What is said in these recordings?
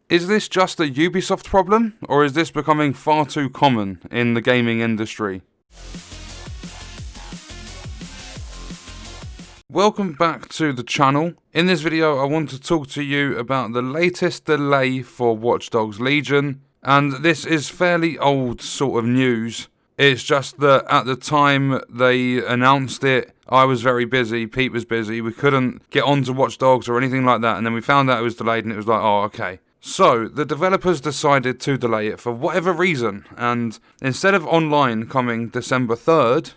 Is this just a Ubisoft problem, or is this becoming far too common in the gaming industry? Welcome back to the channel. In this video I want to talk to you about the latest delay for Watch Dogs Legion, and this is fairly old sort of news. It's just that at the time they announced it, I was very busy, Pete was busy, we couldn't get onto Watch Dogs or anything like that, and then we found out it was delayed and it was like, oh okay. So, the developers decided to delay it for whatever reason, and instead of online coming December 3rd,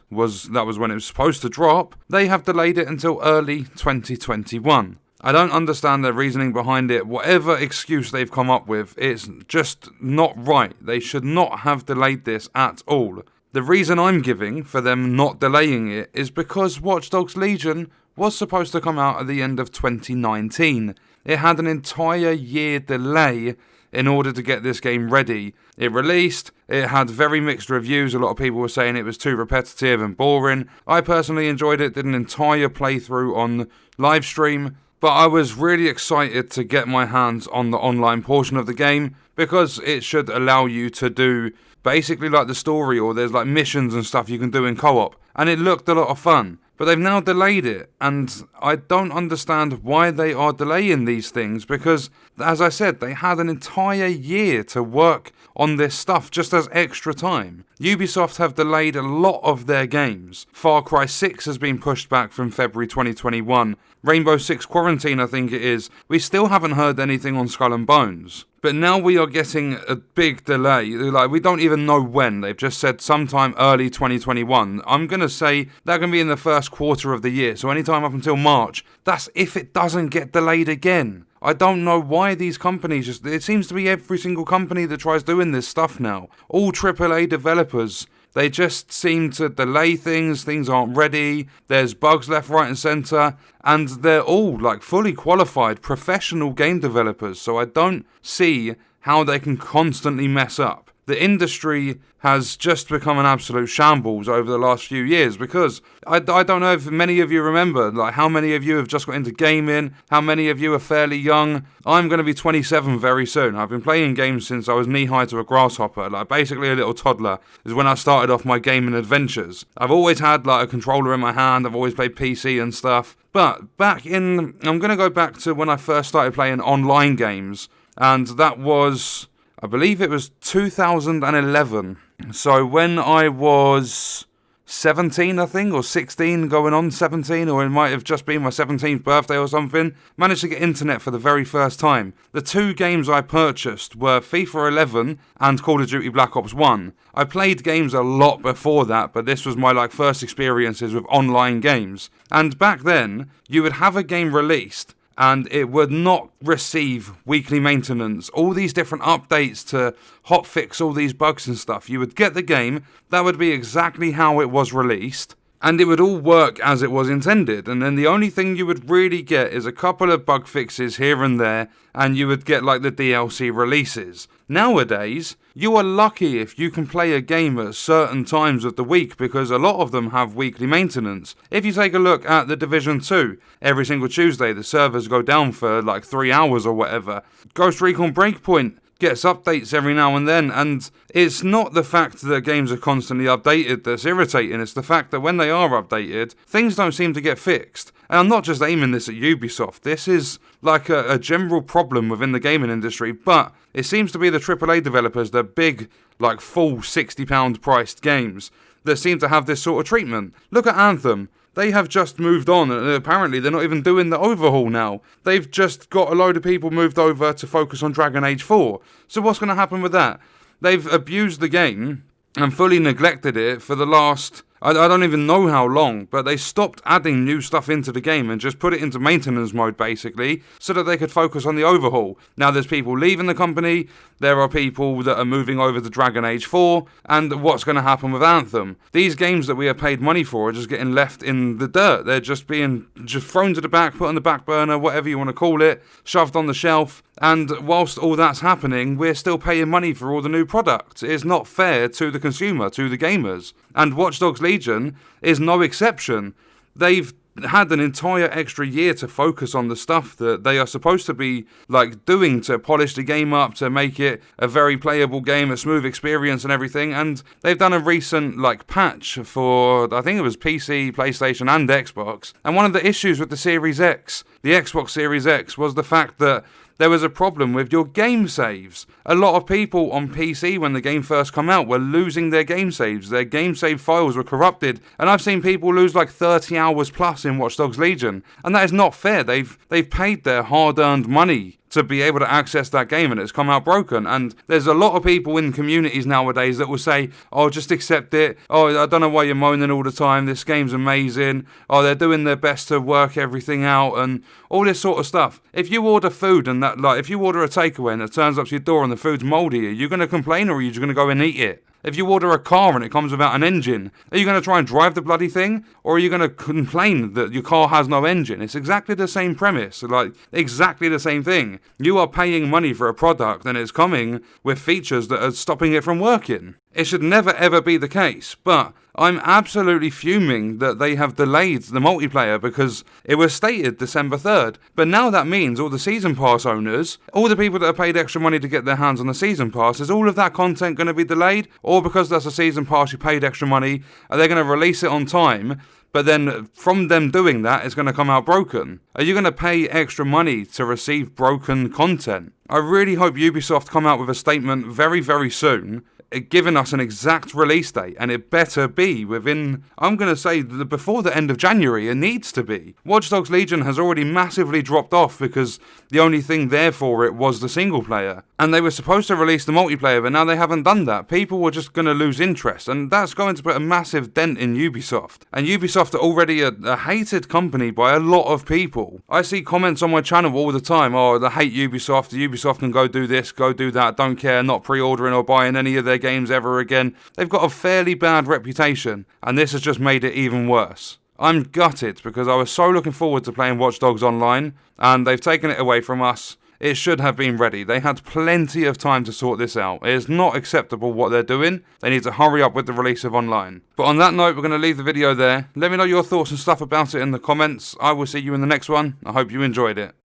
that was when it was supposed to drop, they have delayed it until early 2021. I don't understand their reasoning behind it. Whatever excuse they've come up with, it's just not right. They should not have delayed this at all. The reason I'm giving for them not delaying it is because Watch Dogs Legion was supposed to come out at the end of 2019. It had an entire year delay in order to get this game ready. It released, it had very mixed reviews, a lot of people were saying it was too repetitive and boring. I personally enjoyed it, did an entire playthrough on live stream, but I was really excited to get my hands on the online portion of the game because it should allow you to do basically like the story, or there's like missions and stuff you can do in co-op, and it looked a lot of fun. But they've now delayed it, and I don't understand why they are delaying these things, because, as I said, they had an entire year to work on this stuff just as extra time. Ubisoft have delayed a lot of their games. Far Cry 6 has been pushed back from February 2021. Rainbow Six Quarantine, I think it is. We still haven't heard anything on Skull and Bones. But now we are getting a big delay. Like, we don't even know when. They've just said sometime early 2021. I'm going to say that can be in the first quarter of the year. So anytime up until March. That's if it doesn't get delayed again. I don't know why these companies it seems to be every single company that tries doing this stuff now. All AAA developers. They just seem to delay things aren't ready, there's bugs left, right and centre, and they're all like fully qualified professional game developers, so I don't see how they can constantly mess up. The industry has just become an absolute shambles over the last few years, because I don't know if many of you remember, like how many of you have just got into gaming, how many of you are fairly young. I'm going to be 27 very soon. I've been playing games since I was knee-high to a grasshopper, like basically a little toddler, is when I started off my gaming adventures. I've always had like a controller in my hand, I've always played PC and stuff, but I'm going to go back to when I first started playing online games, and that was, I believe it was 2011. So when I was 17, I think, or 16 going on 17, or it might have just been my 17th birthday or something, managed to get internet for the very first time. The two games I purchased were FIFA 11 and Call of Duty Black Ops 1. I played games a lot before that, but this was my first experiences with online games. And back then, you would have a game released, and it would not receive weekly maintenance, all these different updates to hotfix all these bugs and stuff. You would get the game, that would be exactly how it was released, and it would all work as it was intended, and then the only thing you would really get is a couple of bug fixes here and there, and you would get like the DLC releases. Nowadays, you are lucky if you can play a game at certain times of the week, because a lot of them have weekly maintenance. If you take a look at The Division 2, every single Tuesday the servers go down for like 3 hours or whatever. Ghost Recon Breakpoint gets updates every now and then, and it's not the fact that games are constantly updated that's irritating, it's the fact that when they are updated, things don't seem to get fixed. And I'm not just aiming this at Ubisoft, this is like a general problem within the gaming industry, but it seems to be the AAA developers, the big, like full £60 priced games, that seem to have this sort of treatment. Look at Anthem. They have just moved on, and apparently they're not even doing the overhaul now. They've just got a load of people moved over to focus on Dragon Age 4. So what's going to happen with that? They've abused the game and fully neglected it for the last, I don't even know how long, but they stopped adding new stuff into the game and just put it into maintenance mode, basically, so that they could focus on the overhaul. Now there's people leaving the company, there are people that are moving over to Dragon Age 4, and what's going to happen with Anthem? These games that we have paid money for are just getting left in the dirt. They're just being thrown to the back, put on the back burner, whatever you want to call it, shoved on the shelf, and whilst all that's happening, we're still paying money for all the new products. It's not fair to the consumer, to the gamers. And Watch Dogs Legion is no exception. They've had an entire extra year to focus on the stuff that they are supposed to be like doing to polish the game up, to make it a very playable game, a smooth experience and everything. And they've done a recent like patch for, I think it was PC, PlayStation and Xbox. And one of the issues with the Series X, the Xbox Series X, was the fact that there was a problem with your game saves. A lot of people on PC, when the game first came out, were losing their game saves. Their game save files were corrupted, and I've seen people lose like 30 hours plus in Watch Dogs Legion, and that is not fair. They've paid their hard-earned money to be able to access that game, and it's come out broken. And there's a lot of people in communities nowadays that will say, oh, just accept it. Oh, I don't know why you're moaning all the time. This game's amazing. Oh, they're doing their best to work everything out and all this sort of stuff. If you order food and that, like, if you order a takeaway and it turns up to your door and the food's moldy, are you going to complain or are you just going to go and eat it? If you order a car and it comes without an engine, are you going to try and drive the bloody thing? Or are you going to complain that your car has no engine? It's exactly the same premise, like exactly the same thing. You are paying money for a product and it's coming with features that are stopping it from working. It should never ever be the case, but I'm absolutely fuming that they have delayed the multiplayer because it was stated December 3rd. But now that means all the Season Pass owners, all the people that have paid extra money to get their hands on the Season Pass, is all of that content going to be delayed? Or because that's a Season Pass, you paid extra money, are they going to release it on time? But then from them doing that, it's going to come out broken. Are you going to pay extra money to receive broken content? I really hope Ubisoft come out with a statement very, very soon, giving us an exact release date, and it better be within, I'm going to say, before the end of January. It needs to be. Watch Dogs Legion has already massively dropped off because the only thing there for it was the single player. And they were supposed to release the multiplayer, but now they haven't done that. People were just going to lose interest, and that's going to put a massive dent in Ubisoft. And Ubisoft are already a hated company by a lot of people. I see comments on my channel all the time, oh, they hate Ubisoft, Ubisoft can go do this, go do that, don't care, not pre-ordering or buying any of their games ever again. They've got a fairly bad reputation, and this has just made it even worse. I'm gutted because I was so looking forward to playing Watch Dogs Online, and they've taken it away from us. It should have been ready. They had plenty of time to sort this out. It is not acceptable what they're doing. They need to hurry up with the release of Online. But on that note, we're going to leave the video there. Let me know your thoughts and stuff about it in the comments. I will see you in the next one. I hope you enjoyed it.